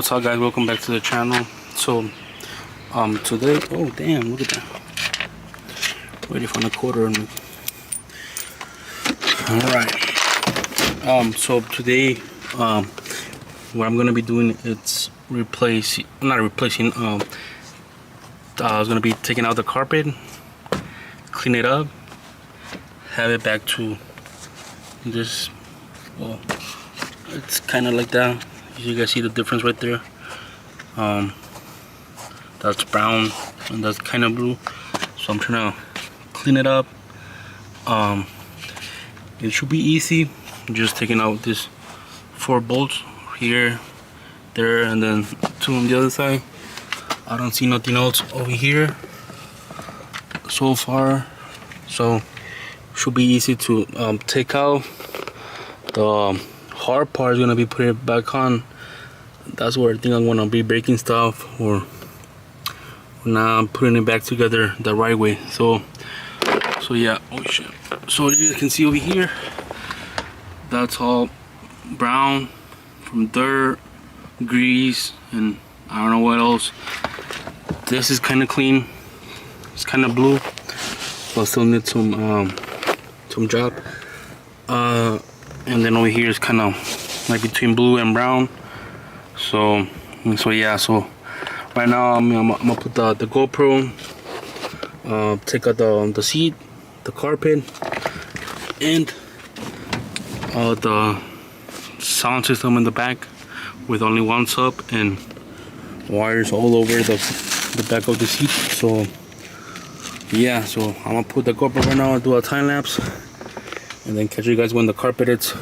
What's up, guys? Welcome back to the channel. So today, oh damn, look at that, ready for a quarter on me. All right. So today, what I'm gonna be doing, it's not replacing, I was gonna be taking out the carpet, clean it up, have it back to this. Well, it's kind of like that. You guys see the difference right there. That's brown and that's kind of blue, so I'm trying to clean it up. It should be easy, just taking out this 4 bolts here, there, and then 2 on the other side. I don't see nothing else over here so far, so should be easy to take out. The hard part is gonna be putting it back on. That's where I think I'm gonna be breaking stuff or not putting it back together the right way. So yeah, oh shit. So you can see over here, that's all brown from dirt, grease, and I don't know what else. This is kind of clean. It's kind of blue, but still need some job. And then over here is kind of like between blue and brown. So yeah. So right now I'm gonna put the GoPro, take out the seat, the carpet, and the sound system in the back with only one sub and wires all over the back of the seat. So yeah, so I'm gonna put the GoPro right now and do a time lapse, and then catch you guys when the carpet is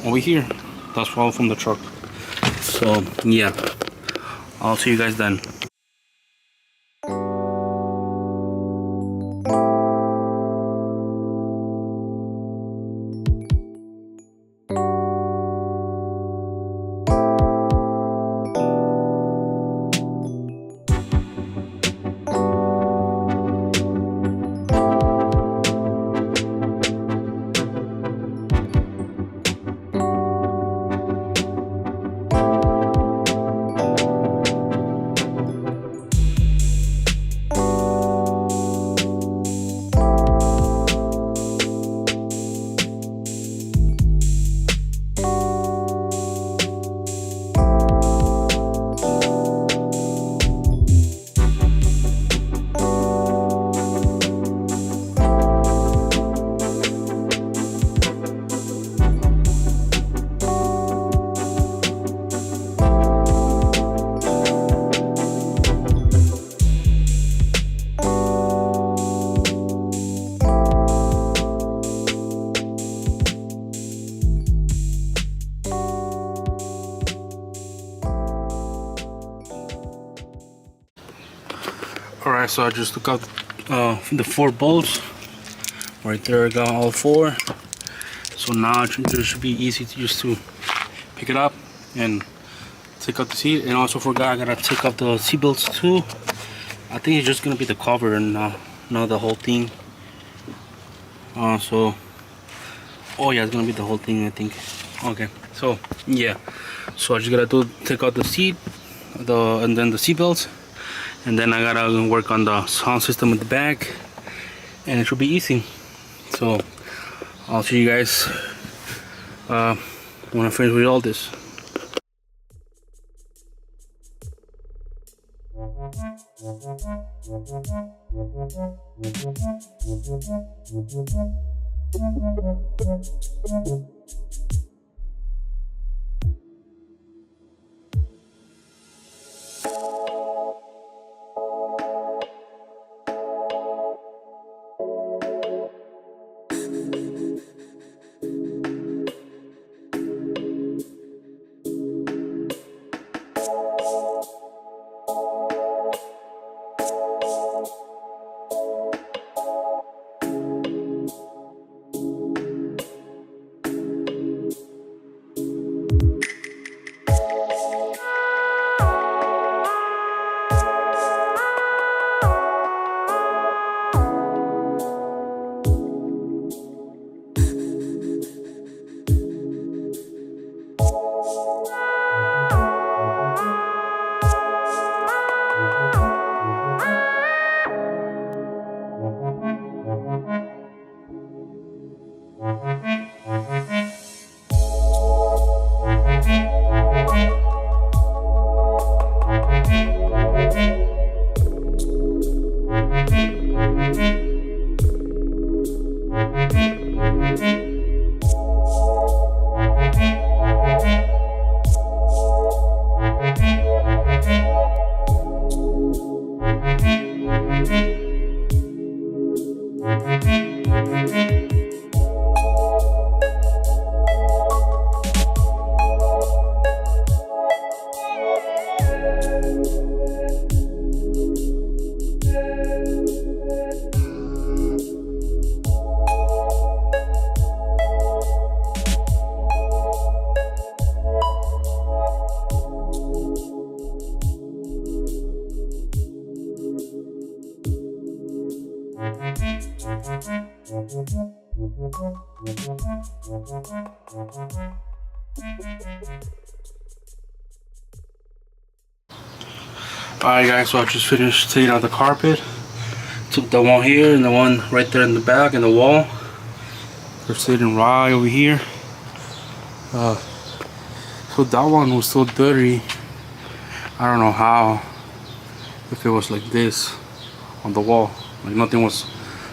over here. That's all from the truck. So yeah, I'll see you guys then. Alright, so I just took out the 4 bolts. Right there, I got all 4. So now it should be easy to pick it up and take out the seat. And also forgot, I gotta take out the seat belts too. I think it's just gonna be the cover and not the whole thing. Oh yeah, it's gonna be the whole thing, I think. Okay, so yeah, so I just gotta take out the seat, and then the seat belts. And then I gotta work on the sound system at the back, and it should be easy. So I'll see you guys when I finish with all this. Alright guys, so I just finished taking out the carpet. Took the one here and the one right there in the back and the wall. They're sitting right over here. So that one was so dirty. I don't know how. If it was like this on the wall, like nothing was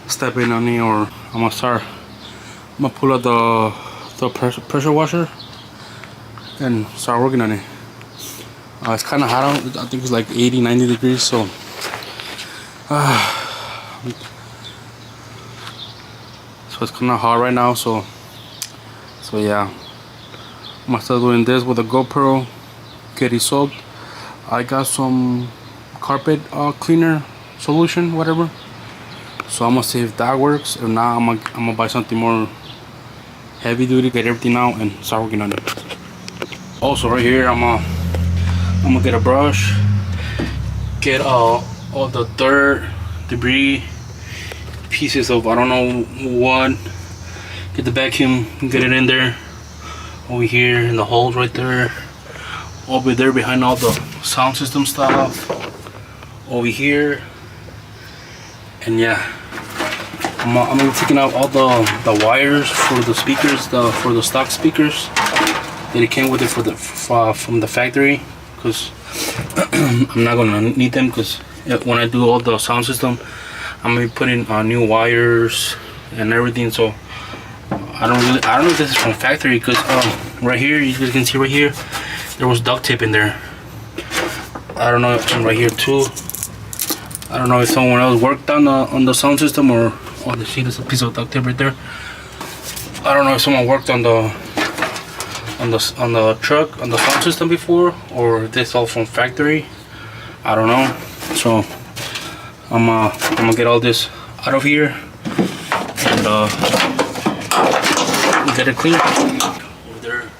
stepping on it, or I'm gonna pull out the pressure washer and start working on it. It's kind of hot out. I think it's like 80-90 degrees, so it's kind of hot right now. So yeah, I'm gonna start doing this with a GoPro, get it soaked. I got some carpet cleaner solution, whatever, so I'm gonna see if that works. If not, I'm gonna buy something more heavy duty, get everything out and start working on it. Also right here, I'm gonna get a brush, get all the dirt, debris, pieces of I don't know what, get the vacuum, get it in there, over here in the holes right there, over there behind all the sound system stuff, over here. And yeah, I'm gonna be taking out all the wires for the speakers, for the stock speakers that it came with it from the factory, because I'm not gonna need them, because when I do all the sound system, I'm gonna be putting new wires and everything. So I don't know if this is from factory, because right here, you guys can see right here, there was duct tape in there. I don't know if right here too. I don't know if someone else worked on the sound system, or the sheet is a piece of duct tape right there. I don't know if someone worked on the truck, on the sound system before, or this all from factory. I don't know. So I'm gonna get all this out of here and get it clean. Over there,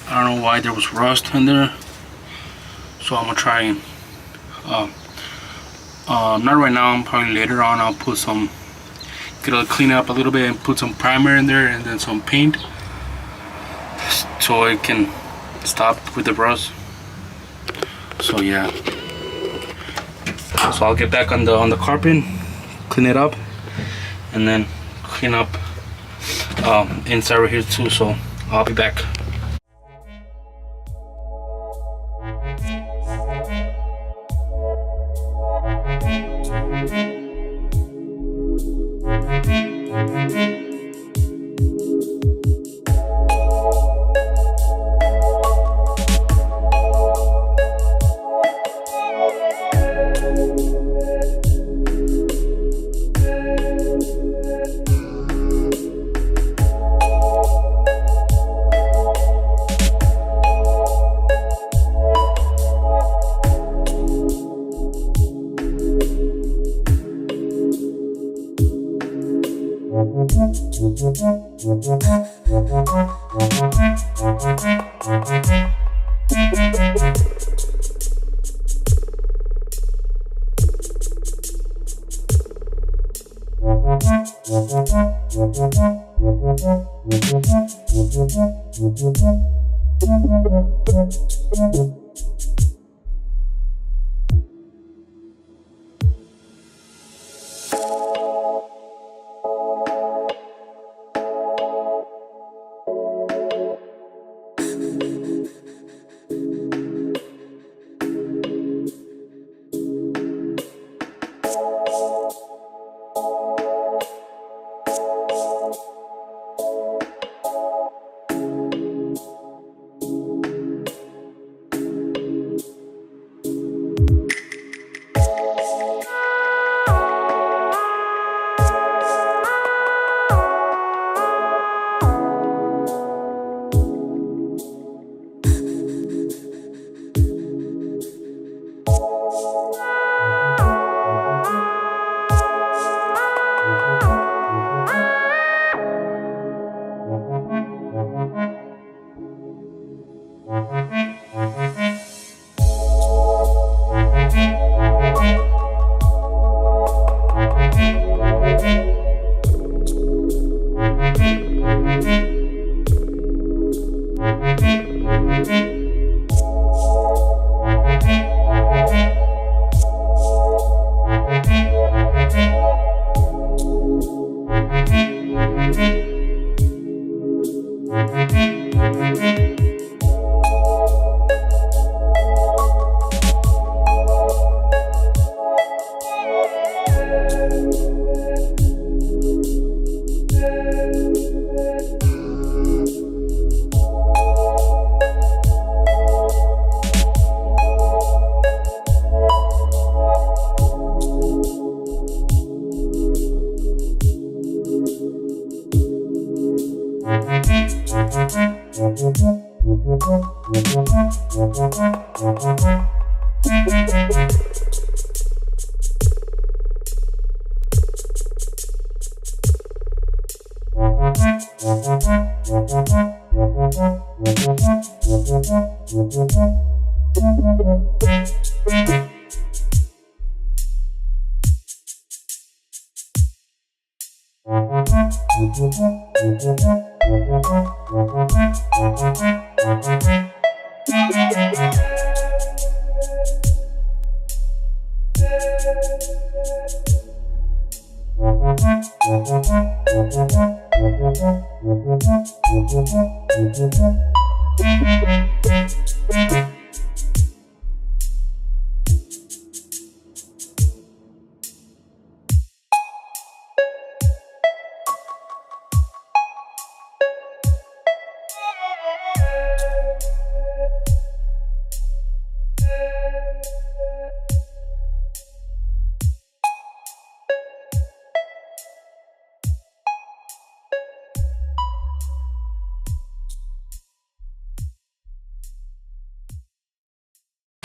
I don't know why there was rust in there, so I'm gonna try and not right now, probably later on I'll put some, clean it up a little bit and put some primer in there and then some paint, so it can stop with the rust. So yeah, so I'll get back on the carpet, clean it up, and then clean up inside right here too. So I'll be back.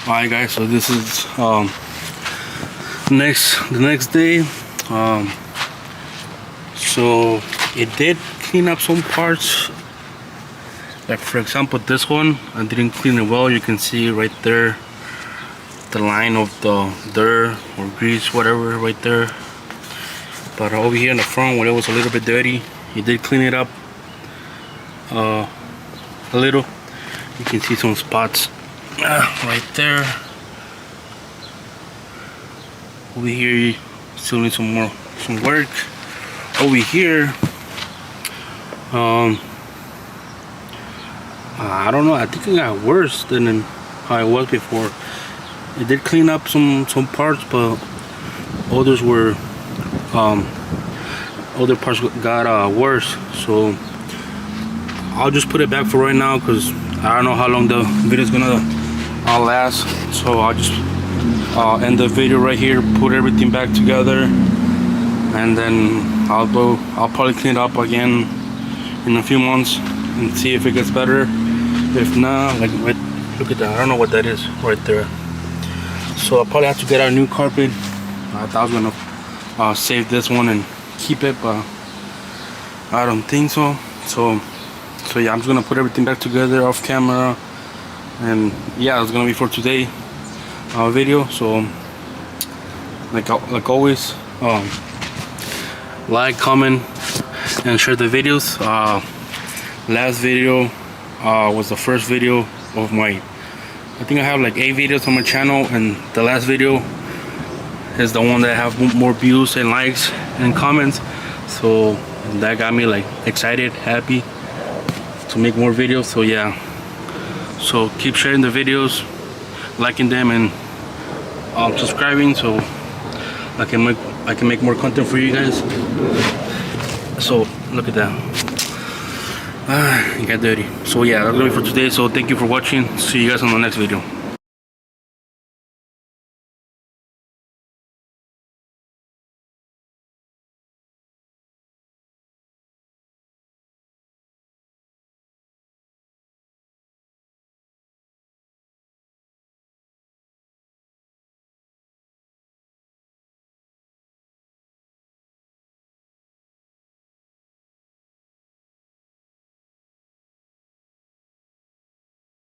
Alright guys, so this is the next day. So it did clean up some parts, like for example this one I didn't clean it well. You can see right there the line of the dirt or grease, whatever, right there. But over here in the front, where it was a little bit dirty, he did clean it up a little. You can see some spots right there. Over here still need some work. Over here I don't know, I think it got worse than how it was before. It did clean up some parts, but others were other parts got worse. So I'll just put it back for right now because I don't know how long the video is gonna last. So I'll just end the video right here, put everything back together, and then I'll probably clean it up again in a few months and see if it gets better. If not, like, look at that, I don't know what that is right there. So I'll probably have to get our new carpet. I thought I was gonna save this one and keep it, but I don't think so. So yeah, I'm just gonna put everything back together off camera, and yeah, it's gonna be for today video. So like always, like, comment, and share the videos. Last video was the first video of my, I think I have like 8 videos on my channel, and the last video is the one that have more views and likes and comments. So that got me like excited, happy to make more videos. So yeah, so keep sharing the videos, liking them, and subscribing, so I can make more content for you guys. So look at that, it got dirty. So yeah, that's gonna be for today. So thank you for watching. See you guys on the next video.